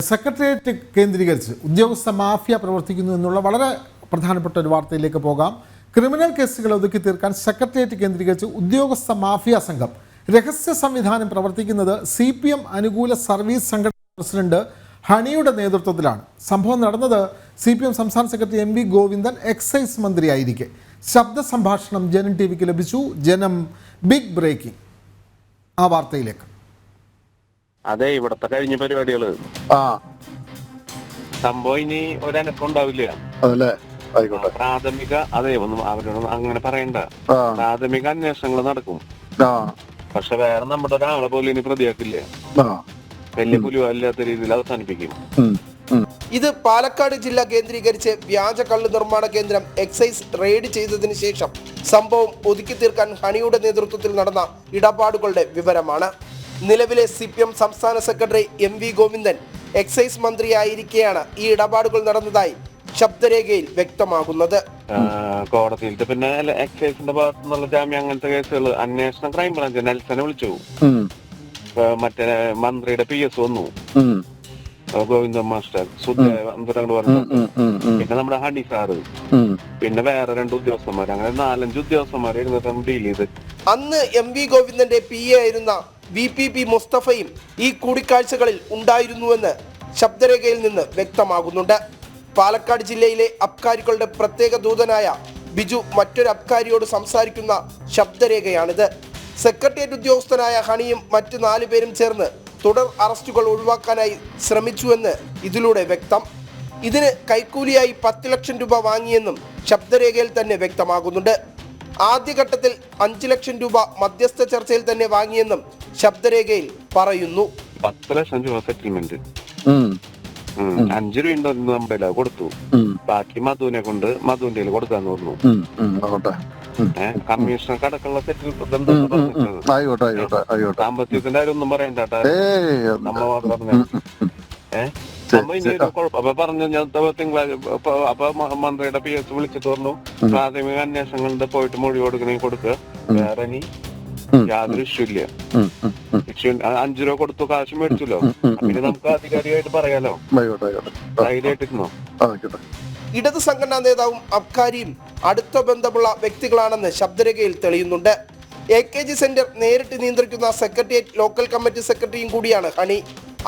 Secretariat കേന്ദ്രീകരിച്ച് ഉദ്യോഗസ്ഥ mafia പ്രവർത്തിക്കുന്നു എന്നുള്ള വളരെ പ്രധാനപ്പെട്ട ഒരു വാർത്തയിലേക്ക് പോകാം. ക്രിമിനൽ കേസുകൾ ഒതുക്കി തീർക്കാൻ സെക്രട്ടേറിയറ്റ് കേന്ദ്രീകരിച്ച് ഉദ്യോഗസ്ഥ മാഫിയ സംഘം രഹസ്യ സംവിധാനം പ്രവർത്തിക്കുന്നത് CPM അനുകൂല സർവീസ് സംഘടന പ്രസിഡന്റ് ഹണിയുടെ നേതൃത്വത്തിലാണ്. സംഭവം നടന്നത് CPM സംസ്ഥാന സെക്രട്ടറി MV ഗോവിന്ദൻ എക്സൈസ് മന്ത്രിയായിരിക്കെ. ശബ്ദ സംഭാഷണം ജനം TVക്ക് ലഭിച്ചു. ജനം ബിഗ് ബ്രേക്കിംഗ് ആ വാർത്തയിലേക്ക്. അതെ, ഇവിടത്തെ കഴിഞ്ഞ പരിപാടികള് സംഭവം ഇനി ഒരനക്കം ഉണ്ടാവില്ല. പ്രാഥമിക ഒന്നും അവരോട് അങ്ങനെ പറയണ്ട. പ്രാഥമിക അന്വേഷണങ്ങൾ നടക്കും. പക്ഷെ വേറെ നമ്മുടെ ഒരാളെ പോലും ഇനി പ്രതിയാക്കില്ല. വലിയ പുലിവല്ലാത്ത രീതിയിൽ അവസാനിപ്പിക്കും. ഇത് പാലക്കാട് ജില്ല കേന്ദ്രീകരിച്ച് വ്യാജ കള്ള് നിർമ്മാണ കേന്ദ്രം എക്സൈസ് റെയ്ഡ് ചെയ്തതിനു ശേഷം സംഭവം ഒതുക്കി തീർക്കാൻ ഹണിയുടെ നേതൃത്വത്തിൽ നടന്ന ഇടപാടുകളുടെ വിവരമാണ്. നിലവിലെ CPM സംസ്ഥാന സെക്രട്ടറി MV ഗോവിന്ദൻ എക്സൈസ് മന്ത്രിയായിരിക്കെയാണ് ഈ ഇടപാടുകൾ നടന്നതായി ശബ്ദരേഖയിൽ വ്യക്തമാകുന്നത്. കോടതിയിൽ പിന്നെ എക്സൈസിന്റെ ഭാഗത്തു നിന്നുള്ള ജാമ്യം അങ്ങനത്തെ കേസുകൾ അന്വേഷണം ക്രൈംബ്രാഞ്ച് നെൽസനെ വിളിച്ചു. മറ്റേ മന്ത്രിയുടെ PS വന്നു, ഗോവിന്ദൻ മാസ്റ്റർ പറഞ്ഞു, പിന്നെ നമ്മുടെ ഹണി സാറ്, പിന്നെ വേറെ 2 ഉദ്യോഗസ്ഥന്മാർ, അങ്ങനെ 4-5 ഉദ്യോഗസ്ഥന്മാരെ ഡീൽ ചെയ്ത്. അന്ന് MV ഗോവിന്ദന്റെ PA ആയിരുന്ന VPP മുസ്തഫയും ഈ കൂടിക്കാഴ്ചകളിൽ ഉണ്ടായിരുന്നുവെന്ന് ശബ്ദരേഖയിൽ നിന്ന് വ്യക്തമാകുന്നുണ്ട്. പാലക്കാട് ജില്ലയിലെ അബ്കാരികളുടെ പ്രത്യേക ദൂതനായ ബിജു മറ്റൊരു അബ്കാരിയോട് സംസാരിക്കുന്ന ശബ്ദരേഖയാണിത്. സെക്രട്ടേറിയറ്റ് ഉദ്യോഗസ്ഥനായ ഹണിയും മറ്റ് 4 പേരും ചേർന്ന് തുടർ അറസ്റ്റുകൾ ഒഴിവാക്കാനായി ശ്രമിച്ചുവെന്ന് ഇതിലൂടെ വ്യക്തം. ഇതിന് കൈക്കൂലിയായി 10 ലക്ഷം രൂപ വാങ്ങിയെന്നും ശബ്ദരേഖയിൽ തന്നെ വ്യക്തമാകുന്നുണ്ട്. ആദ്യഘട്ടത്തിൽ 5 ലക്ഷം രൂപ മധ്യസ്ഥ ചർച്ചയിൽ തന്നെ വാങ്ങിയെന്നും ശബ്ദരേഖയിൽ പറയുന്നു. 10 ലക്ഷം രൂപ സെറ്റിൽമെന്റ്, 5 രൂപ നമ്മുടെ കൊടുത്തു. ബാക്കി മധുവിനെ കൊണ്ട് മധുവിന്റെ കൊടുക്കാന്ന് പറഞ്ഞു. കമ്മീഷണർക്ക് അടക്കമുള്ള സാമ്പത്തികത്തിന്റെ കാര്യം ഒന്നും പറയണ്ട. നമ്മ പറഞ്ഞ അപ്പൊ പറഞ്ഞു തിങ്കളാഴ്ച. അപ്പൊ മന്ത്രിയുടെ PS വിളിച്ചിട്ട് പറഞ്ഞു, പ്രാഥമിക അന്വേഷണങ്ങളുടെ പോയിട്ട് മൊഴി കൊടുക്കണമെങ്കിൽ കൊടുക്കുക, വേറെ ഇനി യാതൊരു ഇഷ്യൂ ഇല്ല. 5 രൂപ കൊടുത്തു, കാശ് മേടിച്ചല്ലോ, പിന്നെ നമുക്ക് ആധികാരികമായിട്ട് പറയാലോ. ധൈര്യമായിട്ടിരുന്നോ? ഇടത് സംഘടനാ നേതാവും അബ്കാരിയും അടുത്ത ബന്ധമുള്ള വ്യക്തികളാണെന്ന് ശബ്ദരേഖയിൽ തെളിയുന്നുണ്ട്. AKG സെന്റർ നേരിട്ട് നിയന്ത്രിക്കുന്ന സെക്രട്ടേറിയറ്റ് ലോക്കൽ കമ്മിറ്റി സെക്രട്ടറിയും കൂടിയാണ് ഹണി.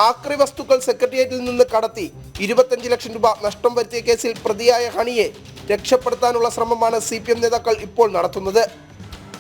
ആക്രി വസ്തുക്കൾ സെക്രട്ടേറിയറ്റിൽ നിന്ന് കടത്തി 25 ലക്ഷം രൂപ നഷ്ടം വരുത്തിയ കേസിൽ പ്രതിയായ ഹണിയെ രക്ഷപ്പെടുത്താനുള്ള ശ്രമമാണ് CPM നേതാക്കൾ ഇപ്പോൾ നടത്തുന്നത്.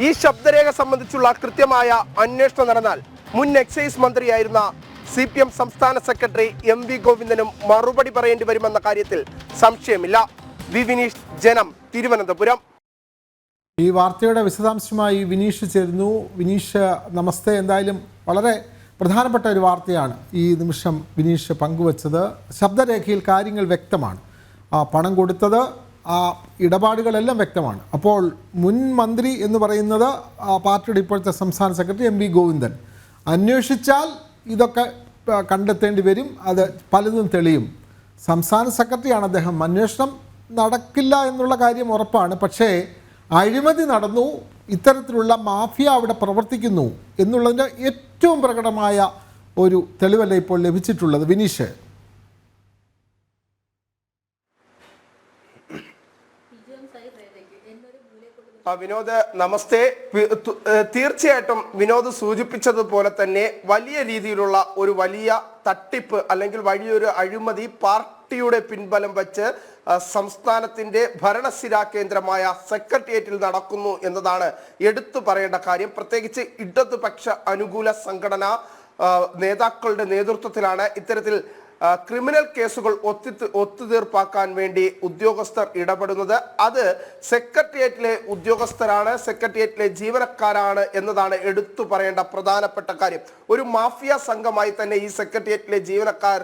ഈ ശബ്ദരേഖ സംബന്ധിച്ചുള്ള കൃത്യമായ അന്വേഷണം നടന്നാൽ മുൻ എക്സൈസ് മന്ത്രിയായിരുന്ന CPM സംസ്ഥാന സെക്രട്ടറി MV ഗോവിന്ദനും മറുപടി പറയേണ്ടി വരുമെന്ന കാര്യത്തിൽ സംശയമില്ല. വിനീഷ്, ജനം, തിരുവനന്തപുരം. ഈ വാർത്തയുടെ വിശദാംശമായി വിനീഷ് ചേരുന്നു. വിനീഷ്, നമസ്തേ. എന്തായാലും വളരെ പ്രധാനപ്പെട്ട ഒരു വാർത്തയാണ് ഈ നിമിഷം വിനീഷ് പങ്കുവച്ചത്. ശബ്ദരേഖയിൽ കാര്യങ്ങൾ വ്യക്തമാണ്. പണം കൊടുത്തത്, ഇടപാടുകളെല്ലാം വ്യക്തമാണ്. അപ്പോൾ മുൻ മന്ത്രി എന്ന് പറയുന്നത് പാർട്ടിയുടെ ഇപ്പോഴത്തെ സംസ്ഥാന സെക്രട്ടറി MV ഗോവിന്ദൻ. അന്വേഷിച്ചാൽ ഇതൊക്കെ കണ്ടെത്തേണ്ടി വരും, അത് പലതും തെളിയും. സംസ്ഥാന സെക്രട്ടറിയാണ് അദ്ദേഹം. അന്വേഷണം നടക്കില്ല എന്നുള്ള കാര്യം ഉറപ്പാണ്. പക്ഷേ അഴിമതി നടന്നു, ഇത്തരത്തിലുള്ള മാഫിയ അവിടെ പ്രവർത്തിക്കുന്നു എന്നുള്ളതിൻ്റെ ഏറ്റവും പ്രകടമായ ഒരു തെളിവല്ല ഇപ്പോൾ ലഭിച്ചിട്ടുള്ളത്. വിനീഷ്. വിനോദ്, നമസ്തേ. തീർച്ചയായിട്ടും വിനോദ് സൂചിപ്പിച്ചതുപോലെ തന്നെ വലിയ രീതിയിലുള്ള ഒരു വലിയ തട്ടിപ്പ് അല്ലെങ്കിൽ വലിയൊരു അഴിമതി പാർട്ടിയുടെ പിൻബലം വെച്ച് സംസ്ഥാനത്തിന്റെ ഭരണസിരാ കേന്ദ്രമായ സെക്രട്ടേറിയറ്റിൽ നടക്കുന്നു എന്നതാണ് എടുത്തു പറയേണ്ട കാര്യം. പ്രത്യേകിച്ച് ഇടതുപക്ഷ അനുകൂല സംഘടനാ നേതാക്കളുടെ നേതൃത്വത്തിലാണ് ഇത്തരത്തിൽ ക്രിമിനൽ കേസുകൾ ഒത്തുതീർപ്പാക്കാൻ വേണ്ടി ഉദ്യോഗസ്ഥർ ഇടപെടുന്നത്. അത് സെക്രട്ടേറിയറ്റിലെ ഉദ്യോഗസ്ഥരാണ്, സെക്രട്ടേറിയറ്റിലെ ജീവനക്കാരാണ് എന്നതാണ് എടുത്തു പറയേണ്ട പ്രധാനപ്പെട്ട കാര്യം. ഒരു മാഫിയ സംഘമായി തന്നെ ഈ സെക്രട്ടേറിയറ്റിലെ ജീവനക്കാർ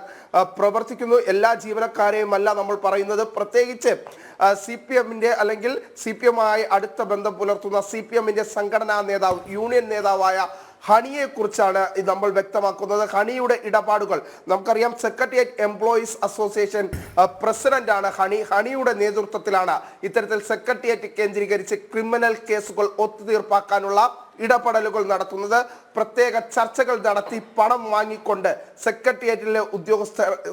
പ്രവർത്തിക്കുന്നു. എല്ലാ ജീവനക്കാരെയും അല്ല നമ്മൾ പറയുന്നത്. പ്രത്യേകിച്ച് CPMന്റെ അല്ലെങ്കിൽ CPMമായി അടുത്ത ബന്ധം പുലർത്തുന്ന CPMന്റെ സംഘടനാ നേതാവ്, യൂണിയൻ നേതാവായ ഹണിയെ കുറിച്ചാണ് നമ്മൾ വ്യക്തമാക്കുന്നത്. ഹണിയുടെ ഇടപാടുകൾ നമുക്കറിയാം. സെക്രട്ടേറിയറ്റ് എംപ്ലോയീസ് അസോസിയേഷൻ പ്രസിഡന്റാണ് ഹണി. ഹണിയുടെ നേതൃത്വത്തിലാണ് ഇത്തരത്തിൽ സെക്രട്ടേറിയറ്റ് കേന്ദ്രീകരിച്ച് ക്രിമിനൽ കേസുകൾ ഒത്തുതീർപ്പാക്കാനുള്ള ഇടപെടലുകൾ നടത്തുന്നത്. പ്രത്യേക ചർച്ചകൾ നടത്തി പണം വാങ്ങിക്കൊണ്ട് സെക്രട്ടേറിയറ്റിലെ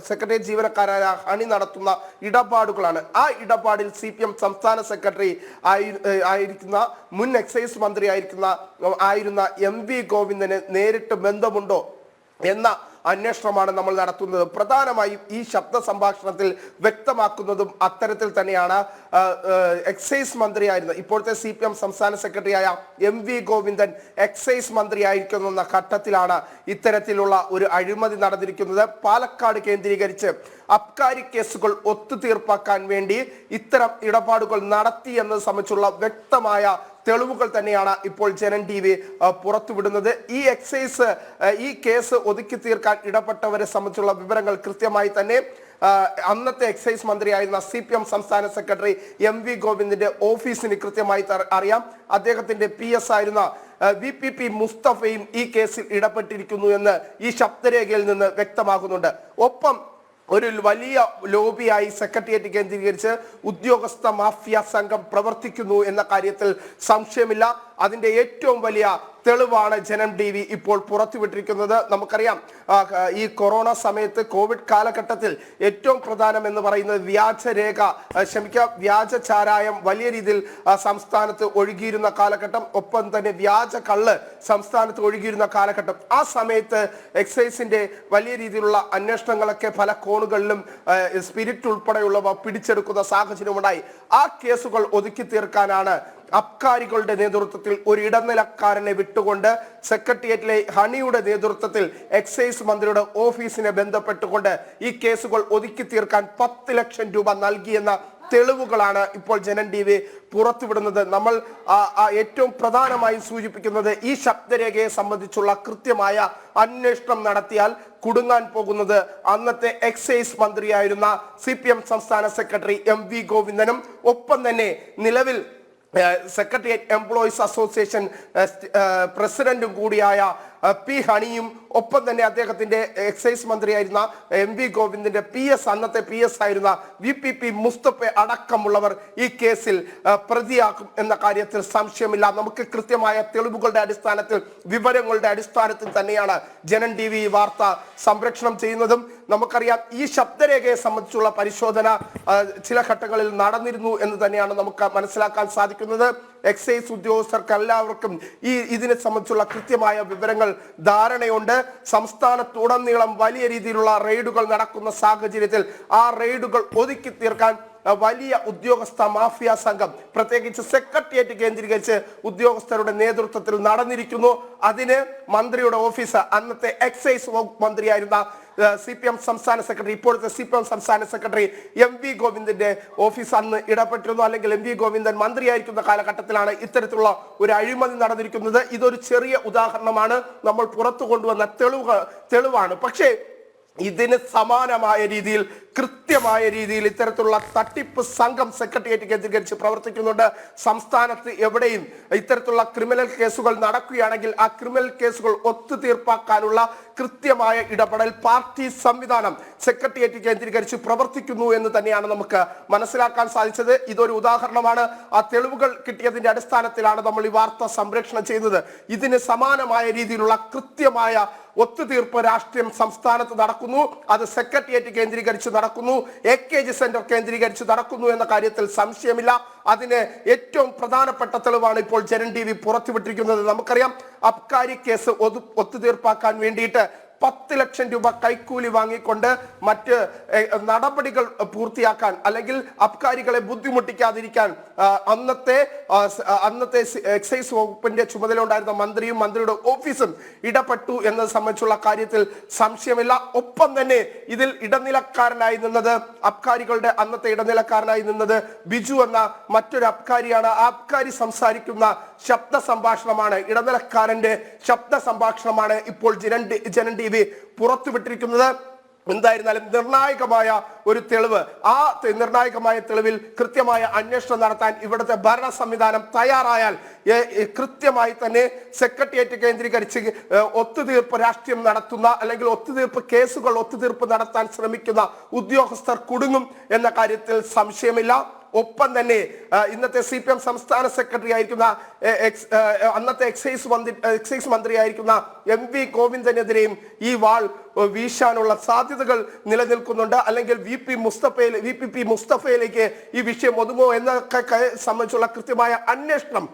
സെക്രട്ടേറിയറ്റ് ജീവനക്കാരായ ഹണി നടത്തുന്ന ഇടപാടുകളാണ്. ആ ഇടപാടിൽ CPM സംസ്ഥാന സെക്രട്ടറി ആയിരിക്കുന്ന മുൻ എക്സൈസ് മന്ത്രി ആയിരുന്ന MV ഗോവിന്ദന് നേരിട്ട് ബന്ധമുണ്ടോ എന്ന അന്വേഷണമാണ് നമ്മൾ നടത്തുന്നത്. പ്രധാനമായും ഈ ശബ്ദ സംഭാഷണത്തിൽ വ്യക്തമാക്കുന്നതും അത്തരത്തിൽ തന്നെയാണ്. എക്സൈസ് മന്ത്രിയായിരുന്ന ഇപ്പോഴത്തെ CPM സംസ്ഥാന സെക്രട്ടറിയായ MV ഗോവിന്ദൻ എക്സൈസ് മന്ത്രിയായിരിക്കുന്ന ഘട്ടത്തിലാണ് ഇത്തരത്തിലുള്ള ഒരു അഴിമതി നടന്നിരിക്കുന്നത്. പാലക്കാട് കേന്ദ്രീകരിച്ച് അബ്കാരി കേസുകൾ ഒത്തുതീർപ്പാക്കാൻ വേണ്ടി ഇത്തരം ഇടപാടുകൾ നടത്തി എന്നത് സംബന്ധിച്ചുള്ള വ്യക്തമായ തെളിവുകൾ തന്നെയാണ് ഇപ്പോൾ ജനൻ TV പുറത്തുവിടുന്നത്. ഈ കേസ് ഒതുക്കി തീർക്കാൻ ഇടപെട്ടവരെ സംബന്ധിച്ചുള്ള വിവരങ്ങൾ കൃത്യമായി തന്നെ അന്നത്തെ എക്സൈസ് മന്ത്രിയായിരുന്ന CPM സംസ്ഥാന സെക്രട്ടറി MV ഗോവിന്ദന്റെ ഓഫീസിന് കൃത്യമായി അറിയാം. അദ്ദേഹത്തിന്റെ PS ആയിരുന്ന VPP മുസ്തഫയും ഈ കേസിൽ ഇടപെട്ടിരിക്കുന്നു എന്ന് ഈ ശബ്ദരേഖയിൽ നിന്ന് വ്യക്തമാകുന്നുണ്ട്. ഒപ്പം ഒരു വലിയ ലോബിയായി സെക്രട്ടേറിയറ്റ് കേന്ദ്രീകരിച്ച് ഉദ്യോഗസ്ഥ മാഫിയ സംഘം പ്രവർത്തിക്കുന്നു എന്ന കാര്യത്തിൽ സംശയമില്ല. അതിന്റെ ഏറ്റവും വലിയ തെളിവാണ് ജനം TV ഇപ്പോൾ പുറത്തുവിട്ടിരിക്കുന്നത്. നമുക്കറിയാം ഈ കൊറോണ സമയത്ത് കോവിഡ് കാലഘട്ടത്തിൽ ഏറ്റവും പ്രധാനം എന്ന് പറയുന്നത് വ്യാജ ചാരായം വലിയ രീതിയിൽ സംസ്ഥാനത്ത് ഒഴുകിയിരുന്ന കാലഘട്ടം, ഒപ്പം തന്നെ വ്യാജ കള്ള് സംസ്ഥാനത്ത് ഒഴുകിയിരുന്ന കാലഘട്ടം. ആ സമയത്ത് എക്സൈസിന്റെ വലിയ രീതിയിലുള്ള അന്വേഷണങ്ങളൊക്കെ പല കോണുകളിലും സ്പിരിറ്റ് ഉൾപ്പെടെയുള്ളവ പിടിച്ചെടുക്കുന്ന സാഹചര്യമുണ്ടായി. ആ കേസുകൾ ഒതുക്കി തീർക്കാനാണ് അബ്കാരികളുടെ നേതൃത്വത്തിൽ ഒരു ഇടനിലക്കാരനെ വിട്ടുകൊണ്ട് സെക്രട്ടേറിയറ്റിലെ ഹണിയുടെ നേതൃത്വത്തിൽ എക്സൈസ് മന്ത്രിയുടെ ഓഫീസിനെ ബന്ധപ്പെട്ടുകൊണ്ട് ഈ കേസുകൾ ഒതുക്കി തീർക്കാൻ 10 ലക്ഷം രൂപ നൽകിയെന്ന തെളിവുകളാണ് ഇപ്പോൾ ജനൻ TV പുറത്തുവിടുന്നത്. നമ്മൾ ഏറ്റവും പ്രധാനമായി സൂചിപ്പിക്കുന്നത് ഈ ശബ്ദരേഖയെ സംബന്ധിച്ചുള്ള കൃത്യമായ അന്വേഷണം നടത്തിയാൽ കുടുങ്ങാൻ പോകുന്നത് അന്നത്തെ എക്സൈസ് മന്ത്രിയായിരുന്ന CPM സംസ്ഥാന സെക്രട്ടറി MV ഗോവിന്ദനും ഒപ്പം തന്നെ നിലവിൽ സെക്രട്ടേറിയറ്റ് എംപ്ലോയീസ് അസോസിയേഷൻ പ്രസിഡന്റും കൂടിയായ P ഹണിയും ഒപ്പം തന്നെ അദ്ദേഹത്തിന്റെ എക്സൈസ് മന്ത്രിയായിരുന്ന MV ഗോവിന്ദന്റെ അന്നത്തെ PS ആയിരുന്ന VPP മുസ്തഫ അടക്കമുള്ളവർ ഈ കേസിൽ പ്രതിയാക്കും എന്ന കാര്യത്തിൽ സംശയമില്ല. നമുക്ക് കൃത്യമായ തെളിവുകളുടെ അടിസ്ഥാനത്തിൽ വിവരങ്ങളുടെ അടിസ്ഥാനത്തിൽ തന്നെയാണ് ജനൻ TV വാർത്ത സംപ്രേഷണം ചെയ്യുന്നതും. നമുക്കറിയാം ഈ ശബ്ദരേഖയെ സംബന്ധിച്ചുള്ള പരിശോധന ചില ഘട്ടങ്ങളിൽ നടന്നിരുന്നു എന്ന് തന്നെയാണ് നമുക്ക് മനസ്സിലാക്കാൻ സാധിക്കുന്നത്. എക്സൈസ് ഉദ്യോഗസ്ഥർക്ക് എല്ലാവർക്കും ഇതിനെ സംബന്ധിച്ചുള്ള കൃത്യമായ വിവരങ്ങൾ ധാരണയുണ്ട്. സംസ്ഥാനത്തുടനീളം വലിയ രീതിയിലുള്ള റെയ്ഡുകൾ നടക്കുന്ന സാഹചര്യത്തിൽ ആ റെയ്ഡുകൾ ഒതുക്കി തീർക്കാൻ വലിയ ഉദ്യോഗസ്ഥ മാഫിയ സംഘം പ്രത്യേകിച്ച് സെക്രട്ടേറിയറ്റ് കേന്ദ്രീകരിച്ച് ഉദ്യോഗസ്ഥരുടെ നേതൃത്വത്തിൽ നടന്നിരിക്കുന്നു. അതിന് മന്ത്രിയുടെ ഓഫീസ് അന്നത്തെ എക്സൈസ് വകുപ്പ് മന്ത്രിയായിരുന്ന CPM സംസ്ഥാന സെക്രട്ടറി ഇപ്പോഴത്തെ CPM സംസ്ഥാന സെക്രട്ടറി MV ഗോവിന്ദന്റെ ഓഫീസ് അന്ന് ഇടപെട്ടിരുന്നു. അല്ലെങ്കിൽ MV ഗോവിന്ദൻ മന്ത്രിയായിരിക്കുന്ന കാലഘട്ടത്തിലാണ് ഇത്തരത്തിലുള്ള ഒരു അഴിമതി നടന്നിരിക്കുന്നത്. ഇതൊരു ചെറിയ ഉദാഹരണമാണ്, നമ്മൾ പുറത്തു കൊണ്ടുവന്ന തെളിവാണ്. പക്ഷേ ഇതിന് സമാനമായ രീതിയിൽ കൃത്യമായ രീതിയിൽ ഇത്തരത്തിലുള്ള തട്ടിപ്പ് സംഘം സെക്രട്ടേറിയറ്റ് കേന്ദ്രീകരിച്ച് പ്രവർത്തിക്കുന്നുണ്ട്. സംസ്ഥാനത്ത് എവിടെയും ഇത്തരത്തിലുള്ള ക്രിമിനൽ കേസുകൾ നടക്കുകയാണെങ്കിൽ ആ ക്രിമിനൽ കേസുകൾ ഒത്തുതീർപ്പാക്കാനുള്ള കൃത്യമായ ഇടപെടൽ പാർട്ടി സംവിധാനം സെക്രട്ടേറിയറ്റ് കേന്ദ്രീകരിച്ച് പ്രവർത്തിക്കുന്നു എന്ന് തന്നെയാണ് നമുക്ക് മനസ്സിലാക്കാൻ സാധിച്ചത്. ഇതൊരു ഉദാഹരണമാണ്. ആ തെളിവുകൾ കിട്ടിയതിന്റെ അടിസ്ഥാനത്തിലാണ് നമ്മൾ ഈ വാർത്ത സംപ്രേഷണം ചെയ്യുന്നത്. ഇതിന് സമാനമായ രീതിയിലുള്ള കൃത്യമായ ഒത്തുതീർപ്പ് രാഷ്ട്രീയം സംസ്ഥാനത്ത് നടക്കുന്നു. അത് സെക്രട്ടേറിയറ്റ് കേന്ദ്രീകരിച്ച് നടക്കുന്നു, AKG സെന്റർ കേന്ദ്രീകരിച്ച് നടക്കുന്നു എന്ന കാര്യത്തിൽ സംശയമില്ല. അതിന് ഏറ്റവും പ്രധാനപ്പെട്ട തെളിവാണ് ഇപ്പോൾ ജനൻ TV പുറത്തുവിട്ടിരിക്കുന്നത്. നമുക്കറിയാം അബ്കാരി കേസ് ഒത്തുതീർപ്പാക്കാൻ വേണ്ടിയിട്ട് 10 ലക്ഷം രൂപ കൈക്കൂലി വാങ്ങിക്കൊണ്ട് മറ്റ് നടപടികൾ പൂർത്തിയാക്കാൻ അല്ലെങ്കിൽ അബ്കാരികളെ ബുദ്ധിമുട്ടിക്കാതിരിക്കാൻ അന്നത്തെ എക്സൈസ് വകുപ്പിന്റെ ചുമതല ഉണ്ടായിരുന്ന മന്ത്രിയും മന്ത്രിയുടെ ഓഫീസും ഇടപെട്ടു എന്നത് സംബന്ധിച്ചുള്ള കാര്യത്തിൽ സംശയമില്ല. ഒപ്പം തന്നെ ഇതിൽ ഇടനിലക്കാരനായി നിന്നത് അബ്കാരികളുടെ അന്നത്തെ ഇടനിലക്കാരനായി നിന്നത് ബിജു എന്ന മറ്റൊരു അബ്കാരിയാണ്. ആ അബ്കാരി സംസാരിക്കുന്ന ശബ്ദ സംഭാഷണമാണ്, ഇടനിലക്കാരന്റെ ശബ്ദ സംഭാഷണമാണ് ഇപ്പോൾ ജനൻ TV പുറത്തുവിട്ടിരിക്കുന്നത്. എന്തായിരുന്നാലും നിർണായകമായ ഒരു തെളിവ്, ആ നിർണായകമായ തെളിവിൽ കൃത്യമായ അന്വേഷണം നടത്താൻ ഇവിടുത്തെ ഭരണ സംവിധാനം തയ്യാറായാൽ കൃത്യമായി തന്നെ സെക്രട്ടേറിയറ്റ് കേന്ദ്രീകരിച്ച് ഒത്തുതീർപ്പ് രാഷ്ട്രീയം നടത്തുന്ന അല്ലെങ്കിൽ ഒത്തുതീർപ്പ് നടത്താൻ ശ്രമിക്കുന്ന ഉദ്യോഗസ്ഥർ കുടുങ്ങും എന്ന കാര്യത്തിൽ സംശയമില്ല. ഒപ്പം തന്നെ ഇന്നത്തെ CPM സംസ്ഥാന സെക്രട്ടറി ആയിരിക്കുന്ന അന്നത്തെ എക്സൈസ് മന്ത്രിയായിരിക്കുന്ന MV ഗോവിന്ദനെതിരെയും ഈ വാൾ വീശാനുള്ള സാധ്യതകൾ നിലനിൽക്കുന്നുണ്ട്. അല്ലെങ്കിൽ VPP മുസ്തഫയിലേക്ക് ഈ വിഷയം ഒതുങ്ങോ എന്നൊക്കെ സംബന്ധിച്ചുള്ള കൃത്യമായ അന്വേഷണം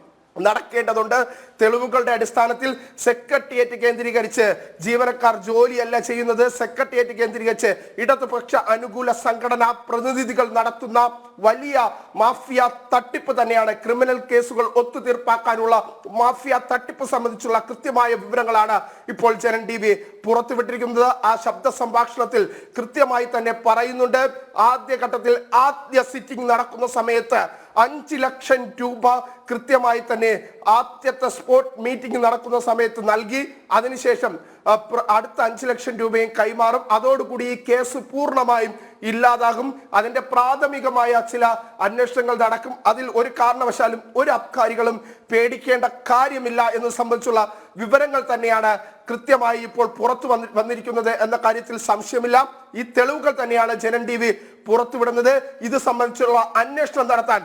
നടക്കേണ്ടതുണ്ട്. തെളിവുകളുടെ അടിസ്ഥാനത്തിൽ സെക്രട്ടേറിയറ്റ് കേന്ദ്രീകരിച്ച് ജീവനക്കാർ ജോലിയല്ല ചെയ്യുന്നത്, സെക്രട്ടേറിയറ്റ് കേന്ദ്രീകരിച്ച് ഇടതുപക്ഷ അനുകൂല സംഘടനാ പ്രതിനിധികൾ നടത്തുന്ന വലിയ മാഫിയ തട്ടിപ്പ് തന്നെയാണ്. ക്രിമിനൽ കേസുകൾ ഒത്തുതീർപ്പാക്കാനുള്ള മാഫിയ തട്ടിപ്പ് സംബന്ധിച്ചുള്ള കൃത്യമായ വിവരങ്ങളാണ് ഇപ്പോൾ ജനൻ TV പുറത്തുവിട്ടിരിക്കുന്നത്. ആ ശബ്ദ സംഭാഷണത്തിൽ കൃത്യമായി തന്നെ പറയുന്നുണ്ട്, ആദ്യഘട്ടത്തിൽ ആദ്യ സിറ്റിംഗ് നടക്കുന്ന സമയത്ത് 5 ലക്ഷം രൂപ കൃത്യമായി തന്നെ ആദ്യത്തെ സ്പോട്ട് മീറ്റിംഗ് നടക്കുന്ന സമയത്ത് നൽകി. അതിനുശേഷം അടുത്ത 5 ലക്ഷം രൂപയും കൈമാറും. അതോടുകൂടി ഈ കേസ് പൂർണ്ണമായും ഇല്ലാതാകും. അതിന്റെ പ്രാഥമികമായ ചില അന്വേഷണങ്ങൾ നടക്കും. അതിൽ ഒരു കാരണവശാലും ഒരു അബ്കാരികളും പേടിക്കേണ്ട കാര്യമില്ല എന്ന് സംബന്ധിച്ചുള്ള വിവരങ്ങൾ തന്നെയാണ് കൃത്യമായി ഇപ്പോൾ പുറത്തു വന്നിരിക്കുന്നത് എന്ന കാര്യത്തിൽ സംശയമില്ല. ഈ തെളിവുകൾ തന്നെയാണ് ജനൻ TV പുറത്തുവിടുന്നത്. ഇത് സംബന്ധിച്ചുള്ള അന്വേഷണം നടത്താൻ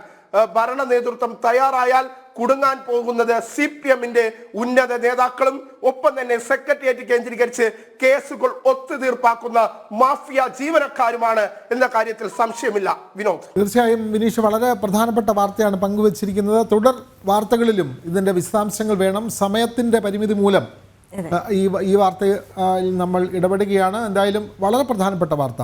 ഭരണ നേതൃത്വം തയ്യാറായാൽ കുടുങ്ങാൻ പോകുന്നത് CPM-ന്റെ ഉന്നത നേതാക്കളും ഒപ്പം തന്നെ സെക്രട്ടേറിയറ്റ് കേന്ദ്രീകരിച്ച് കേസുകൾ ഒത്തുതീർപ്പാക്കുന്ന മാഫിയ ജീവനക്കാരുമാണ് എന്ന കാര്യത്തിൽ സംശയമില്ല. വിനോദ്, തീർച്ചയായും വിനീഷ് വളരെ പ്രധാനപ്പെട്ട വാർത്തയാണ് പങ്കുവച്ചിരിക്കുന്നത്. തുടർ വാർത്തകളിലും ഇതിൻ്റെ വിശദാംശങ്ങൾ വേണം. സമയത്തിൻ്റെ പരിമിതി മൂലം ഈ വാർത്തയിൽ നമ്മൾ ഇടപെടുകയാണ്. എന്തായാലും വളരെ പ്രധാനപ്പെട്ട വാർത്ത.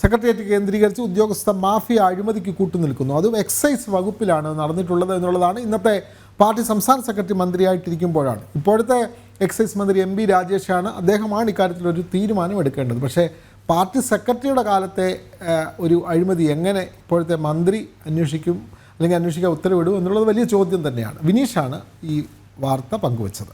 സെക്രട്ടേറിയറ്റ് കേന്ദ്രീകരിച്ച് ഉദ്യോഗസ്ഥ മാഫിയ അഴിമതിക്ക് കൂട്ടുനിൽക്കുന്നു. അതും എക്സൈസ് വകുപ്പിലാണ് നടന്നിട്ടുള്ളത് എന്നുള്ളതാണ് ഇന്നത്തെ പാർട്ടി സംസ്ഥാന സെക്രട്ടറി മന്ത്രിയായിട്ടിരിക്കുമ്പോഴാണ്. ഇപ്പോഴത്തെ എക്സൈസ് മന്ത്രി MB രാജേഷാണ്. അദ്ദേഹമാണ് ഇക്കാര്യത്തിലൊരു തീരുമാനം എടുക്കേണ്ടത്. പക്ഷേ പാർട്ടി സെക്രട്ടറിയുടെ കാലത്തെ ഒരു അഴിമതി എങ്ങനെ ഇപ്പോഴത്തെ മന്ത്രി അന്വേഷിക്കും അല്ലെങ്കിൽ അന്വേഷിക്കാൻ ഉത്തരവിടും എന്നുള്ളത് വലിയ ചോദ്യം തന്നെയാണ്. വിനീഷാണ് ഈ വാർത്ത പങ്കുവച്ചത്.